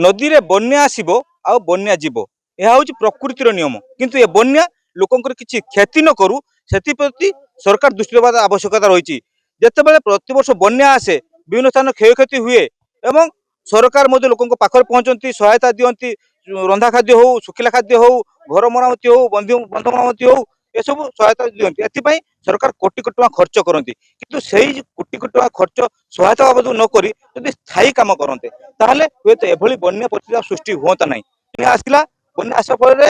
नदी रे बन्या आसीबो आ बन्या जीवो यह हूँ प्रकृतिर नियम किंतु ए बन्या लोकंकर किछि क्षति न करू सेति प्रति सरकार दृष्टि देवा आवश्यकता रही जिते बड़े प्रतिवर्ष बन्या आसे विभिन्न स्थान क्षयक्षति हुए एवं सरकार मध्य लोक पाखर पहुंचती सहायता दियंती रंधा खाद्य हो सुखिला खाद्य हो घर मरामती हो बंधु मरामती हो ये सब सहायता दियंती एथिपाई सरकार कोटी कोटी टका खर्च करती किंतु सेही कोटी कोटी टका खर्च सहायता बाबद न करी यदि स्थायी काम करते ताहले हुएत एभली बन्या परिस्थिति सृष्टि हुअंता नहीं आसला बन्या आसा फल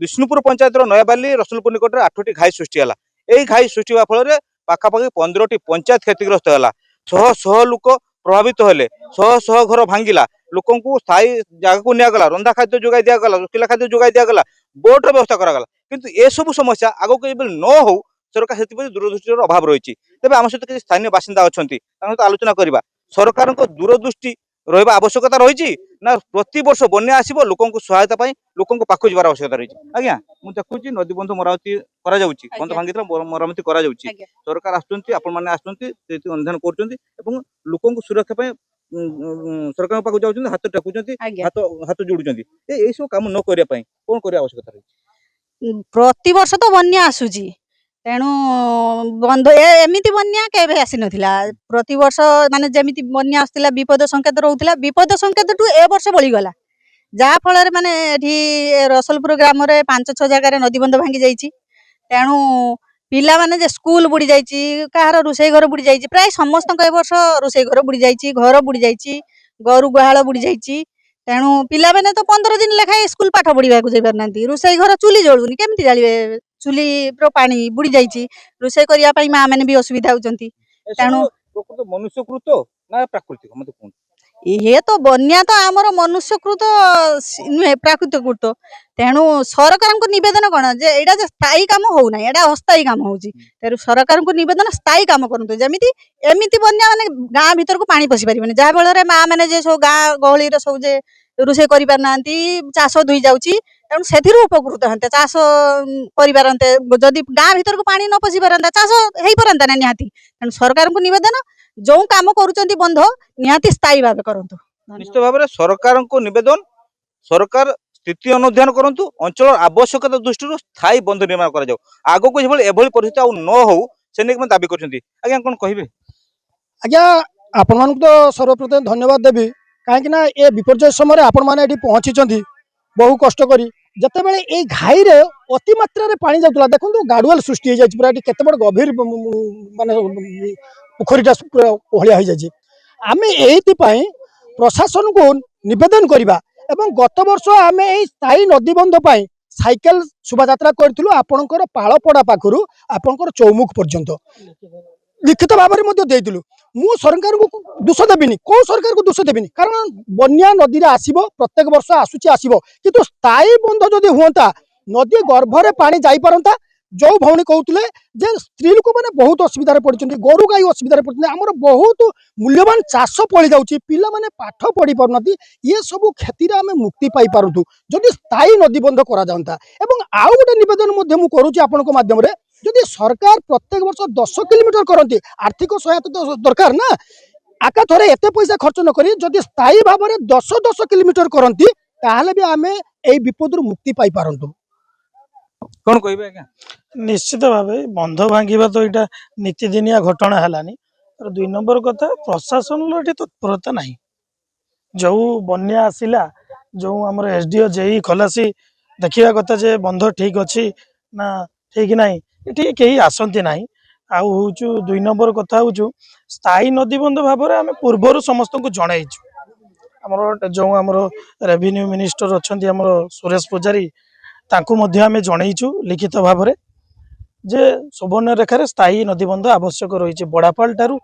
विष्णुपुर पंचायत नयाबाली रसुलपुर निकट में 8टी घाई सृष्टि है यही घाई सृष्टि होगा फल पाखापाखि 15टी पंचायत क्षतिग्रस्त है शह शह लोक प्रभावित हेले शह शह घर भांगिला लोक स्थायी जगह को निगला रंधा खाद्य जोगाई दिगला सुखिला खाद्य जोगाई दिगला बोर्डर व्यवस्था करागला किंतु ए सब समस्या आगक न हो सरकार से दूरदृष्टि अभाव रही तेज आम सहित किसी स्थानीय बासिंदा अच्छा सहित आलोचना करवा सरकार दूरदृष्टि रहा आवश्यकता रही ना प्रति वर्ष बन्या आसो लोक सहायता लोक पाक जबार आवश्यकता रही आज्ञा मुझे देखुची नदी बंध मरामती बंध भांगी मरामती सरकार आसुच्च कर लोक सुरक्षा सरकार पाक जाऊँ हाथ टेकुंट हाथ जोड़ुंट यही सब कम न करने कौन कर आवश्यकता रही प्रति वर्ष तो बन्या आसुची तेणु बंध एमती बन्या केवे आसी नथिला प्रति वर्ष माने जेमिति बन्या आसतिला विपद संकेत रहउतिला विपद संकेत टू ए वर्ष बळी गला जा फल माने एठी रसलपुर ग्राम रे 5-6 जगह रे नदी बंध भांगी जाईची तेणु पिला माने जे स्कूल बुड़ी जाईची कहार रुसई घर बुड़ी जाईची प्राय समस्त ए वर्ष रुसई घर बुड़ी जाईची घर बुड़ी जाईची गरु गुहाल बुड़ी जाईची तेणु पिला माने तो 15 दिन लेखाए स्कूल पाठ पढ़ा को जाई नांती रुसई घर चुली जळुनी केमति जालिबे चुली रो पानी बुड़ी जाईची रुसई करिया पई मां माने भी असुविधा होचंती तेणु मनुष्यकृत ना प्राकृतिक मते कोन ये तो बन्या तो आमर मनुष्यकृत नुहे प्राकृतिक कृत तेणु सरकार को निवेदन कौन जे एटा जे स्थायी काम हो ना एटा अस्थायी काम होउची तेरु सरकार को निवेदन स्थायी काम करंतु जेमिति एमिति बन्या माने गां भीतर को पानी पसी परिबने जा बेल रे मां माने जे सो गां गहली रे सब जे रुसे करि पारनांती चाष धुई जाउची तेणु सेथिरु उपकृत हंते चाष करि पारंते जदि गां भीतर को पानी न पसी पारंता चाष हेई पारंता ना निहाती तेणु सरकार को निवेदन जो काम करूचंती बंध निहाती स्थायी भाव करंतु निश्चित भाव में सरकार को निवेदन सरकार स्थिति अनुध्यान करंतु अंचल आवश्यकता दृष्टि स्थायी बंध निर्माण करा जाऊ आगो को एभली परिस्थिति आ न हो से नेक दाबी करछंती आज्ञा कोन कहिबे आज्ञा आपण मानक तो सर्वप्रथम धन्यवाद देबी काहेकि ना ए विपर्यय समय आपण माने एठी पहुंची बहु कष्ट करी जते बेले ए घाई रे अति मात्रा रे पानी जाउतला देखंतु गाडुआल सृष्टि हो जाय पूरा एठी केते बड़ गभीर माने पोखरीटा पूरा ओहलिया हो जाय आमे एथि पई प्रशासन को निवेदन करबा एवं गत वर्ष आमे ए स्थायी नदी बंध पई साइकेल शोभायात्रा करथिलु आपनकर पाळपडा पाखरु आपनकर चौमुख पर्यंत लिखित भाव में देलु मु सरकार को दोष देविनी कौ सरकार को दोष देविनी कारण बन्या नदी आसब प्रत्येक वर्ष आसूची आसब किंतु स्थायी बंध जदि हुआ नदी गर्भरे पानी जाई पारंता जो भौणी कहते जे स्त्री लोक मैंने बहुत असुविधा पड़ते गोरु गाई असुविधा पड़ते आमर बहुत मूल्यवान चाष पड़ी जाऊँगी पिला माने पाठ पढ़ी पारना ये सब क्षति आम मुक्ति पाई पारतु जदि स्थायी नदी बंध करा जाता एवं आउ गोटे निवेदन करुच्ची आपन माध्यम जदि सरकार प्रत्येक वर्ष 10 किलोमीटर करती आर्थिक सहायता तो दरकार ना आका थरे एते पैसा खर्च न करी जदि स्थायी भाव में 10 किलोमीटर करती ताहले भी आमे एई विपदरु मुक्ति पाई पारंतु कौन कहबे आज्ञा निश्चित भाव बंध भांगा तो यहाँ नीतिदिनिया घटना है दुई नंबर कथा प्रशासन तत्परता नहीं जो बन्या आसला जो आम एसडीओ जेई खलासी देखा कथा जे बंध ठीक अच्छी ना ठीक नहीं ये कहीं आसती ना आउ दुई नंबर कथा हूँ स्थायी नदी बंध भाव में आम पूर्वर समस्त को जनईचु आमर जो आमर रेवेन्यू मिनिस्टर अच्छा सुरेश पूजारी तांकु मध्य आम जनईचु लिखित भाव में जे सुवर्ण रेखार स्थायी नदीबंध आवश्यक रही बड़ापाल ठारू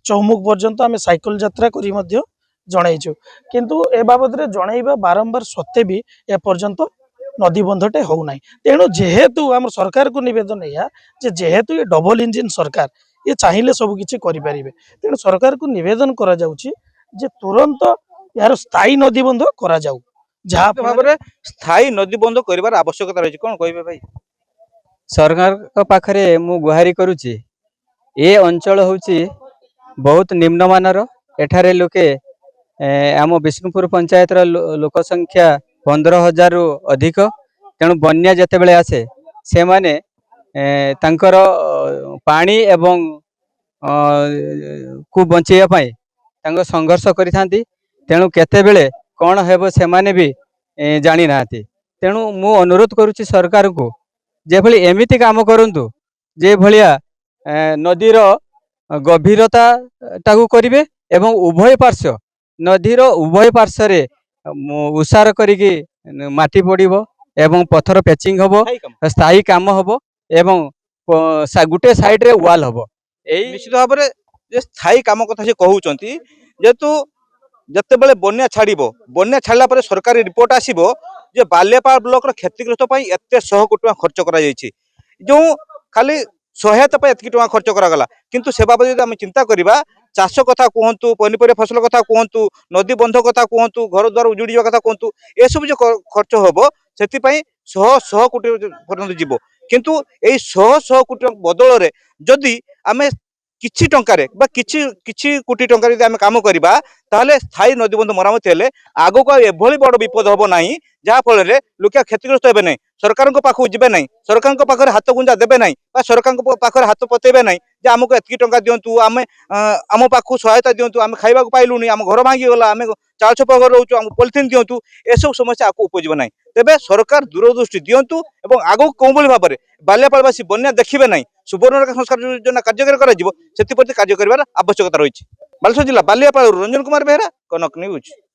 चौमुख पर्यंत आम साइकेल यात्रा करी जनईचु किंतु ए बाबद जनइबा बारंबार सत्ते भी एपर्यंत नदीबंधटे हो ना तेणु जेहेतु आम सरकार को निवेदन या जेहेतु ये डबल इंजिन सरकार ये चाहिए सबकि करें तेणु सरकार को निवेदन करा जाउची जे तुरंत यार स्थायी नदीबंध करा जाऊ जहाँ भाव में स्थायी नदी बंध कर आवश्यकता रही कौन कहे भाई सरकार पाखरे मु गुहारी करुची ए अंचल होची बहुत निम्नमानर एठारे लोके आम विष्णुपुर पंचायत लोक संख्या 15,000 रु अधिक तेणु बन्या जितेबले आसे से माने तांकर पानी एवं को बचाई संघर्ष करि तेणु केतेबेले कौन हेब से माने भी जानी नाती तेणु मु अनुरोध करुच्ची सरकार को जे भली एमिति काम करंतु जे भलिया नदीर गभीरता टाकू करिवे एवं उभय पार्श्व नदीर उभय पार्श्व रे उसार करिकी माटी पड़िबो एवं पत्थर पेचिंग हबो स्थायी काम। स्थायी काम हबो एवं गुटे साइड रे वाल हबो एई निश्चित भाव में जे स्थायी काम कथा से कहउचंती जेतु जतेबेले बन्या छाड़िबो बन्या छाड़ला परे सरकारी रिपोर्ट आसीबो जे बालेपाल ब्लॉक रो क्षतिग्रस्त पई एते 100 कोटी टका खर्च करा जायछि जो खाली सहायता पे एतकी टका खर्च करा गला किंतु से बाबद यदि हम चिंता करिबा चाष कथा कहंतु पनिपरिया फसल कथा कहंतु नदी बंध कथा कहंतु घर द्वार उजुड़ी जा कथा कहंतु ए सब जो खर्च होबो सेति पई 100 कोटी पर्यंत जीवो किंतु एई 100 कोटी बदल रे जदि आमे किछि टंकारे बा किछि किछि कोटी टंकारे यदि आमे काम करिबा ताहले स्थायी नदीबंध मरामती हेले आगो को एभली बड़ विपद हबो नाही जहा फल रे लोके क्षतिग्रस्त हेबे नाही सरकार को पाखु जिबे नाही सरकार को पाखरे हाथ गुंजा देबे नाही बा सरकार को पाखरे हाथ पतेबे नाही जे हमको एतकी टंका दियंतु आमे आम पाखु सहायता दियंतु आमे खाइबा को पाइलुनी आम घर भांगी गला आमे चाल छप घर रहउछु आम पॉलिथिन दियंतु एसब समस्या आकु उपजिबे नाही तेबे सरकार दूरदृष्टि दियंतु एवं आगो कोबली भाबरे बाल्यापालवासी बन्या देखिबे नाही सुवर्णरेखा संस्कार योजना कार्यकारी करा जिवो सेति प्रति कार्य करिवार आवश्यकता रहिछि बालेश्वर जिला बालियापाल रंजन कुमार बेहरा कनक न्यूज।